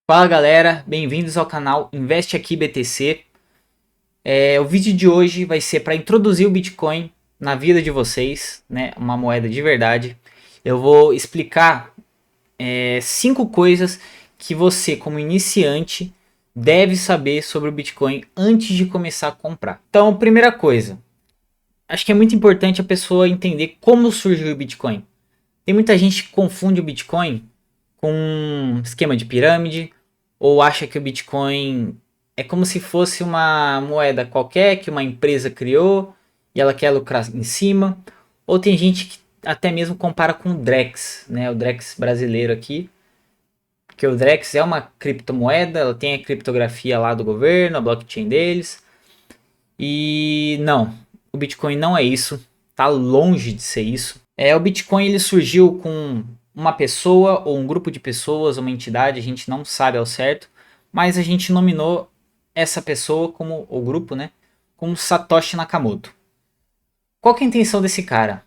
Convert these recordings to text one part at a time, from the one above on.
Fala galera, bem-vindos ao canal Investe Aqui BTC. O vídeo de hoje vai ser para introduzir o Bitcoin na vida de vocês, né? Uma moeda de verdade. Eu vou explicar 5 coisas que você, como iniciante, deve saber sobre o Bitcoin antes de começar a comprar. Então, primeira coisa, acho que é muito importante a pessoa entender como surgiu o Bitcoin. Tem muita gente que confunde o Bitcoin com um esquema de pirâmide, ou acha que o Bitcoin é como se fosse uma moeda qualquer que uma empresa criou e ela quer lucrar em cima. Ou tem gente que até mesmo compara com o Drex, né? O Drex brasileiro aqui, que o Drex é uma criptomoeda, ela tem a criptografia lá do governo, a blockchain deles. E não, o Bitcoin não é isso, tá longe de ser isso. O Bitcoin ele surgiu com uma pessoa ou um grupo de pessoas, uma entidade, a gente não sabe ao certo, mas a gente nominou essa pessoa como o grupo, né, como Satoshi Nakamoto. Qual que é a intenção desse cara?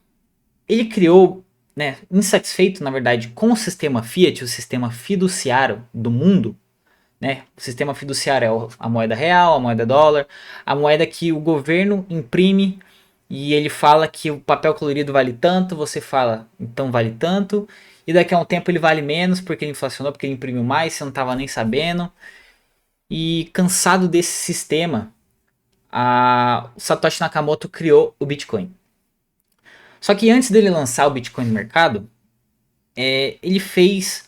Ele criou, né, insatisfeito na verdade com o sistema fiat, o sistema fiduciário do mundo, né? O sistema fiduciário é a moeda real, a moeda dólar, a moeda que o governo imprime e ele fala que o papel colorido vale tanto, você fala então vale tanto, e daqui a um tempo ele vale menos porque ele inflacionou, porque ele imprimiu mais, você não estava nem sabendo. E cansado desse sistema, o Satoshi Nakamoto criou o Bitcoin. Só que antes dele lançar o Bitcoin no mercado, ele fez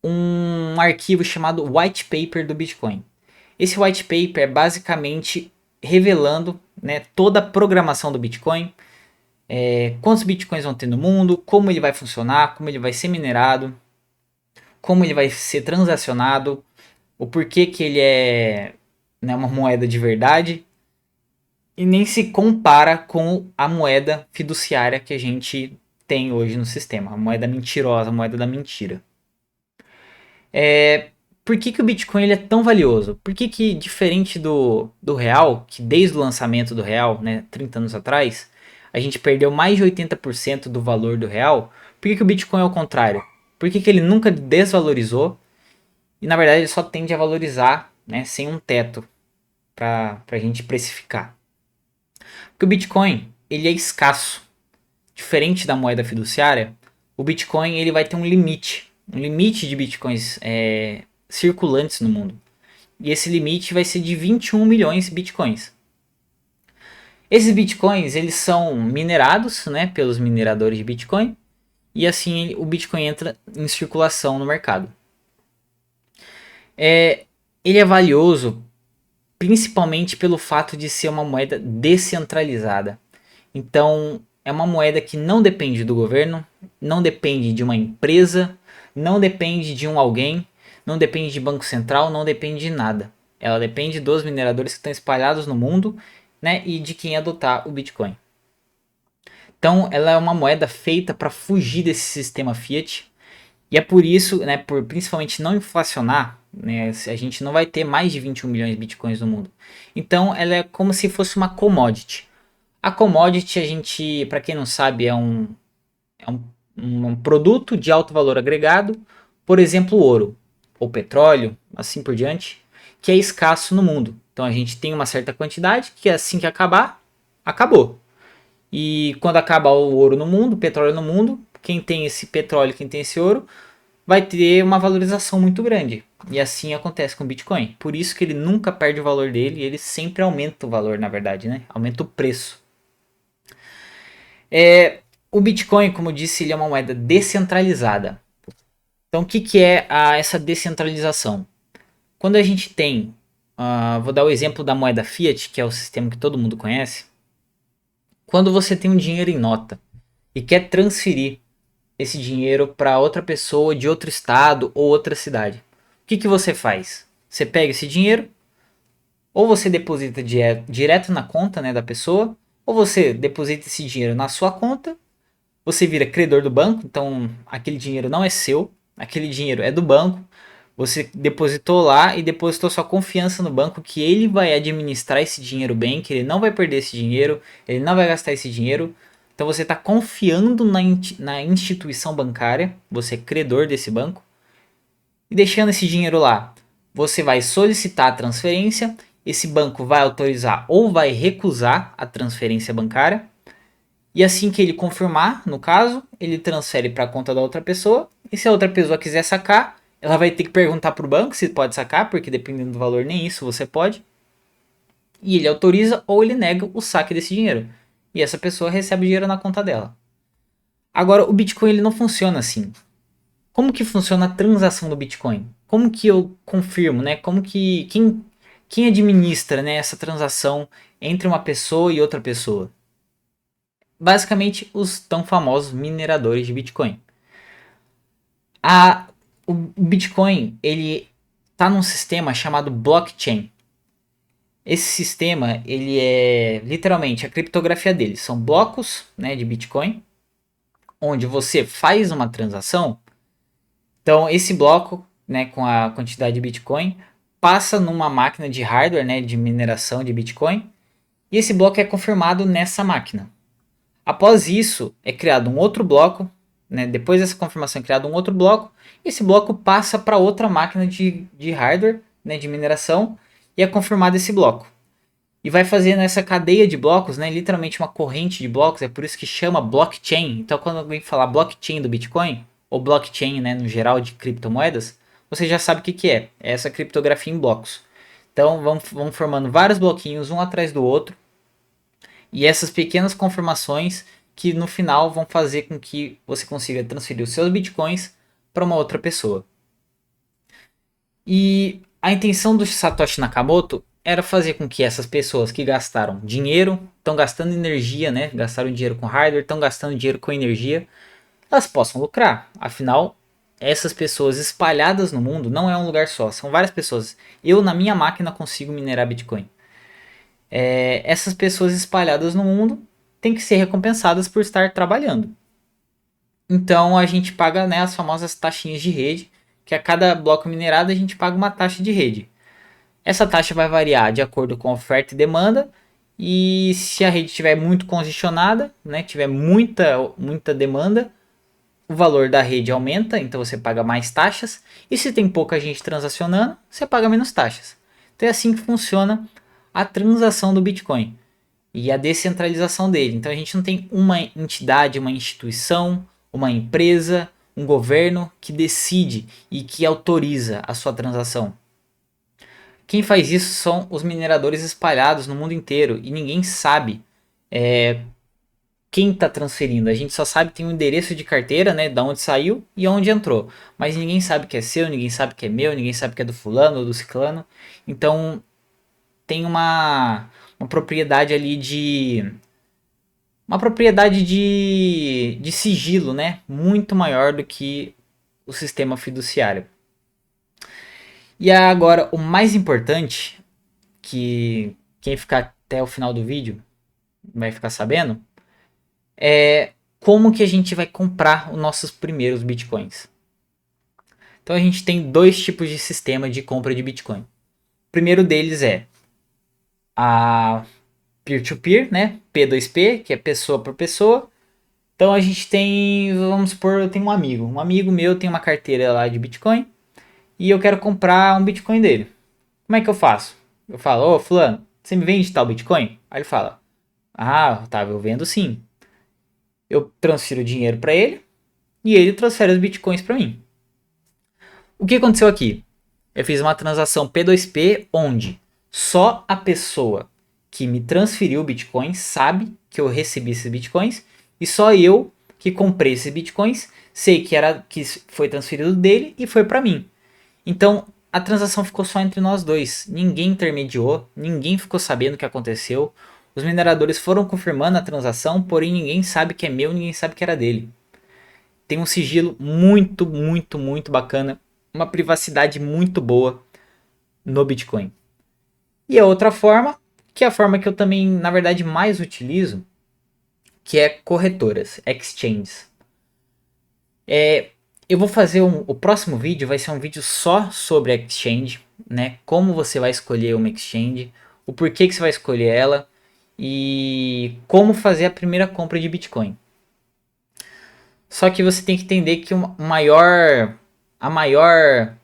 um arquivo chamado White Paper do Bitcoin. Esse White Paper é basicamente revelando, né, toda a programação do Bitcoin, quantos Bitcoins vão ter no mundo, como ele vai funcionar, como ele vai ser minerado, como ele vai ser transacionado, o porquê que ele é, né, uma moeda de verdade, e nem se compara com a moeda fiduciária que a gente tem hoje no sistema, a moeda mentirosa, a moeda da mentira. Por que o Bitcoin ele é tão valioso? Por que diferente do real, que desde o lançamento do real, né, 30 anos atrás, a gente perdeu mais de 80% do valor do real? Por que o Bitcoin é o contrário? Por que ele nunca desvalorizou e na verdade ele só tende a valorizar, né, sem um teto para a gente precificar? Porque o Bitcoin ele é escasso. Diferente da moeda fiduciária, o Bitcoin ele vai ter um limite de Bitcoins circulantes no mundo. E esse limite vai ser de 21 milhões de Bitcoins. Esses Bitcoins eles são minerados, né, pelos mineradores de Bitcoin, e assim o Bitcoin entra em circulação no mercado. Ele é valioso principalmente pelo fato de ser uma moeda descentralizada. Então, é uma moeda que não depende do governo, não depende de uma empresa, não depende de um alguém, não depende de banco central, não depende de nada. Ela depende dos mineradores que estão espalhados no mundo, né, e de quem adotar o Bitcoin. Então, ela é uma moeda feita para fugir desse sistema fiat. E é por isso, né, por principalmente não inflacionar, né, a gente não vai ter mais de 21 milhões de bitcoins no mundo. Então, ela é como se fosse uma commodity. A commodity, a gente, para quem não sabe, é um produto de alto valor agregado, por exemplo, ouro ou petróleo, assim por diante, que é escasso no mundo. Então a gente tem uma certa quantidade que assim que acabar, acabou. E quando acaba o ouro no mundo, o petróleo no mundo, quem tem esse petróleo, quem tem esse ouro, vai ter uma valorização muito grande. E assim acontece com o Bitcoin. Por isso que ele nunca perde o valor dele, ele sempre aumenta o valor, na verdade, né? Aumenta o preço. O Bitcoin, como eu disse, ele é uma moeda descentralizada. Então, o que é essa descentralização? Quando a gente tem, vou dar o exemplo da moeda fiat, que é o sistema que todo mundo conhece. Quando você tem um dinheiro em nota e quer transferir esse dinheiro para outra pessoa de outro estado ou outra cidade, o que você faz? Você pega esse dinheiro, ou você deposita direto na conta, né, da pessoa, ou você deposita esse dinheiro na sua conta. Você vira credor do banco, então aquele dinheiro não é seu, aquele dinheiro é do banco. Você depositou lá e depositou sua confiança no banco que ele vai administrar esse dinheiro bem, que ele não vai perder esse dinheiro, ele não vai gastar esse dinheiro. Então você está confiando na instituição bancária, você é credor desse banco, e deixando esse dinheiro lá. Você vai solicitar a transferência, esse banco vai autorizar ou vai recusar a transferência bancária. E assim que ele confirmar, no caso, ele transfere para a conta da outra pessoa. E se a outra pessoa quiser sacar, ela vai ter que perguntar para o banco se pode sacar, porque dependendo do valor, nem isso você pode. E ele autoriza ou ele nega o saque desse dinheiro. E essa pessoa recebe o dinheiro na conta dela. Agora, o Bitcoin ele não funciona assim. Como que funciona a transação do Bitcoin? Como que eu confirmo, né? Como que quem administra, né, essa transação entre uma pessoa e outra pessoa? Basicamente, os tão famosos mineradores de Bitcoin. O Bitcoin ele está num sistema chamado blockchain. Esse sistema ele é literalmente a criptografia dele. São blocos, né, de Bitcoin, onde você faz uma transação. Então esse bloco, né, com a quantidade de Bitcoin passa numa máquina de hardware, né, de mineração de Bitcoin, e esse bloco é confirmado nessa máquina. Após isso, é criado um outro bloco, né? Depois dessa confirmação é criado um outro bloco, e esse bloco passa para outra máquina de hardware, né, de mineração, e é confirmado esse bloco. E vai fazendo essa cadeia de blocos, né, literalmente uma corrente de blocos, é por isso que chama blockchain. Então quando alguém falar blockchain do Bitcoin, ou blockchain, né, no geral de criptomoedas, você já sabe o que é essa criptografia em blocos. Então vão formando vários bloquinhos um atrás do outro, e essas pequenas confirmações que no final vão fazer com que você consiga transferir os seus bitcoins para uma outra pessoa. E a intenção do Satoshi Nakamoto era fazer com que essas pessoas que gastaram dinheiro, estão gastando energia, né? Gastaram dinheiro com hardware, estão gastando dinheiro com energia, elas possam lucrar. Afinal, essas pessoas espalhadas no mundo não é um lugar só, são várias pessoas. Eu na minha máquina consigo minerar Bitcoin. Essas pessoas espalhadas no mundo têm que ser recompensadas por estar trabalhando. Então a gente paga, né, as famosas taxinhas de rede, que a cada bloco minerado a gente paga uma taxa de rede. Essa taxa vai variar de acordo com a oferta e demanda, e se a rede estiver muito congestionada, né, tiver muita demanda, o valor da rede aumenta, então você paga mais taxas, e se tem pouca gente transacionando, você paga menos taxas. Então é assim que funciona a transação do Bitcoin e a descentralização dele. Então a gente não tem uma entidade, uma instituição, uma empresa, um governo que decide e que autoriza a sua transação. Quem faz isso são os mineradores espalhados no mundo inteiro e ninguém sabe quem está transferindo. A gente só sabe que tem um endereço de carteira, né, da onde saiu e onde entrou. Mas ninguém sabe que é seu, ninguém sabe que é meu, ninguém sabe que é do fulano ou do ciclano. Então tem uma propriedade ali de sigilo, né, muito maior do que o sistema fiduciário. E agora o mais importante, que quem ficar até o final do vídeo vai ficar sabendo, é como que a gente vai comprar os nossos primeiros bitcoins. Então a gente tem dois tipos de sistema de compra de bitcoin. O primeiro deles é a peer-to-peer, né? P2P, que é pessoa por pessoa. Então a gente tem, vamos supor, eu tenho um amigo meu tem uma carteira lá de Bitcoin e eu quero comprar um Bitcoin dele. Como é que eu faço? Eu falo, ô fulano, você me vende tal Bitcoin? Aí ele fala, ah, tá, eu vendo sim. Eu transfiro o dinheiro para ele e ele transfere os Bitcoins para mim. O que aconteceu aqui? Eu fiz uma transação P2P onde só a pessoa que me transferiu o Bitcoin sabe que eu recebi esses Bitcoins e só eu que comprei esses Bitcoins sei que foi transferido dele e foi para mim. Então a transação ficou só entre nós dois. Ninguém intermediou, ninguém ficou sabendo o que aconteceu. Os mineradores foram confirmando a transação, porém ninguém sabe que é meu, ninguém sabe que era dele. Tem um sigilo muito, muito, muito bacana, uma privacidade muito boa no Bitcoin. E a outra forma, que é a forma que eu também, na verdade, mais utilizo, que é corretoras, exchanges. Eu vou fazer o próximo vídeo vai ser um vídeo só sobre exchange, né? Como você vai escolher uma exchange, o porquê que você vai escolher ela e como fazer a primeira compra de Bitcoin. Só que você tem que entender que a maior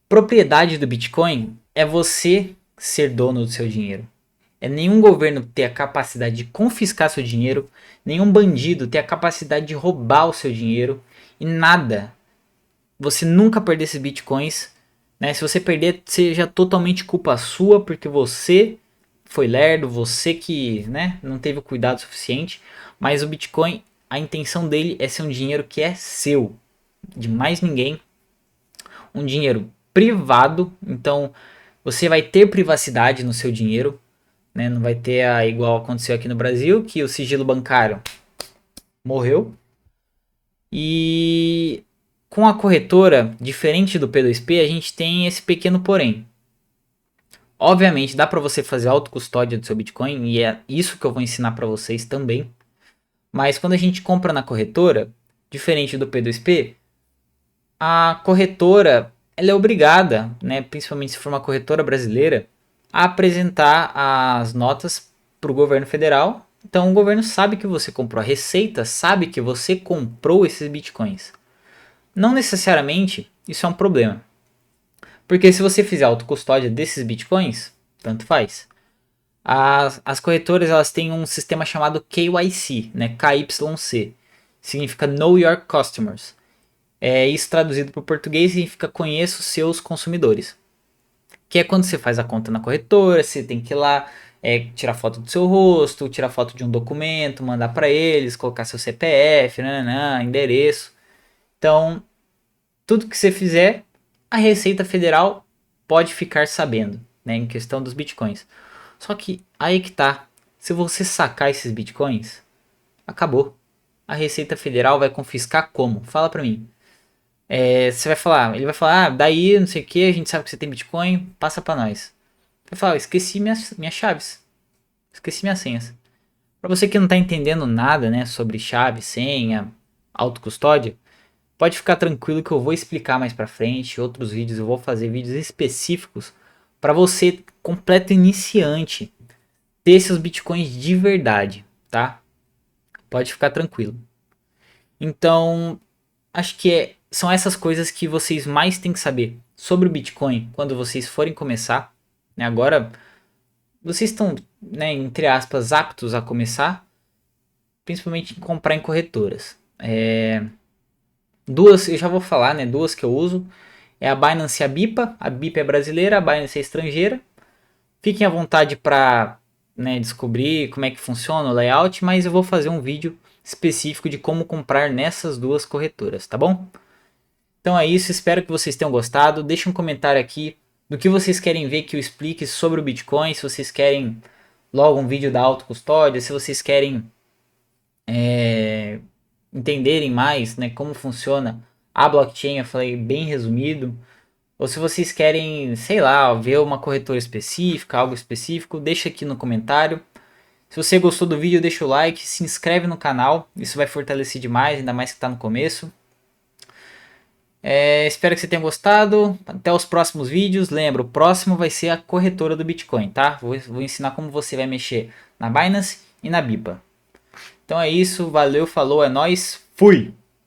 Propriedade do Bitcoin é você ser dono do seu dinheiro. É nenhum governo ter a capacidade de confiscar seu dinheiro, nenhum bandido ter a capacidade de roubar o seu dinheiro e nada. Você nunca perder esses bitcoins, né? Se você perder, seja totalmente culpa sua, porque você foi lerdo, você que, né, não teve o cuidado suficiente. Mas o Bitcoin, a intenção dele é ser um dinheiro que é seu, de mais ninguém, um dinheiro privado. Então você vai ter privacidade no seu dinheiro, né? Não vai ter a igual aconteceu aqui no Brasil, que o sigilo bancário morreu. E com a corretora, diferente do P2P, a gente tem esse pequeno porém. Obviamente, dá para você fazer autocustódia do seu Bitcoin, e é isso que eu vou ensinar para vocês também. Mas quando a gente compra na corretora, diferente do P2P, a corretora ela é obrigada, né, principalmente se for uma corretora brasileira, a apresentar as notas para o governo federal. Então o governo sabe que você comprou, a Receita sabe que você comprou esses bitcoins. Não necessariamente isso é um problema, porque se você fizer autocustódia desses bitcoins, tanto faz. As corretoras elas têm um sistema chamado KYC, né, KYC, significa Know Your Customers. Isso traduzido para o português significa conheça os seus consumidores. Que é quando você faz a conta na corretora, você tem que ir lá, tirar foto do seu rosto, tirar foto de um documento, mandar para eles, colocar seu CPF, nananã, endereço. Então, tudo que você fizer, a Receita Federal pode ficar sabendo, né, em questão dos bitcoins. Só que aí que tá, se você sacar esses bitcoins, acabou. A Receita Federal vai confiscar como? Fala pra mim. Você vai falar, ele vai falar, daí não sei o que, a gente sabe que você tem Bitcoin, passa pra nós. Vai falar, esqueci minhas chaves, esqueci minhas senhas. Pra você que não tá entendendo nada, né, sobre chave, senha, autocustódia, pode ficar tranquilo que eu vou explicar mais pra frente, outros vídeos, eu vou fazer vídeos específicos para você, completo iniciante, ter seus Bitcoins de verdade, tá? Pode ficar tranquilo. Então, acho que são essas coisas que vocês mais têm que saber sobre o Bitcoin quando vocês forem começar. Né? Agora, vocês estão, né, entre aspas, aptos a começar, principalmente em comprar em corretoras. Duas, eu já vou falar, né? Duas que eu uso. É a Binance e a BIPA. A BIPA é brasileira, a Binance é estrangeira. Fiquem à vontade para, né, descobrir como é que funciona o layout, mas eu vou fazer um vídeo específico de como comprar nessas duas corretoras, tá bom? Então é isso, espero que vocês tenham gostado. Deixe um comentário aqui do que vocês querem ver que eu explique sobre o Bitcoin, se vocês querem logo um vídeo da autocustódia, se vocês querem entenderem mais, né, como funciona a blockchain, eu falei bem resumido. Ou se vocês querem, sei lá, ver uma corretora específica, algo específico, deixa aqui no comentário. Se você gostou do vídeo, deixa o like, se inscreve no canal, isso vai fortalecer demais, ainda mais que está no começo. Espero que você tenha gostado, até os próximos vídeos. Lembra, o próximo vai ser a corretora do Bitcoin, tá? Vou ensinar como você vai mexer na Binance e na BIPA. Então é isso, valeu, falou, é nóis, fui!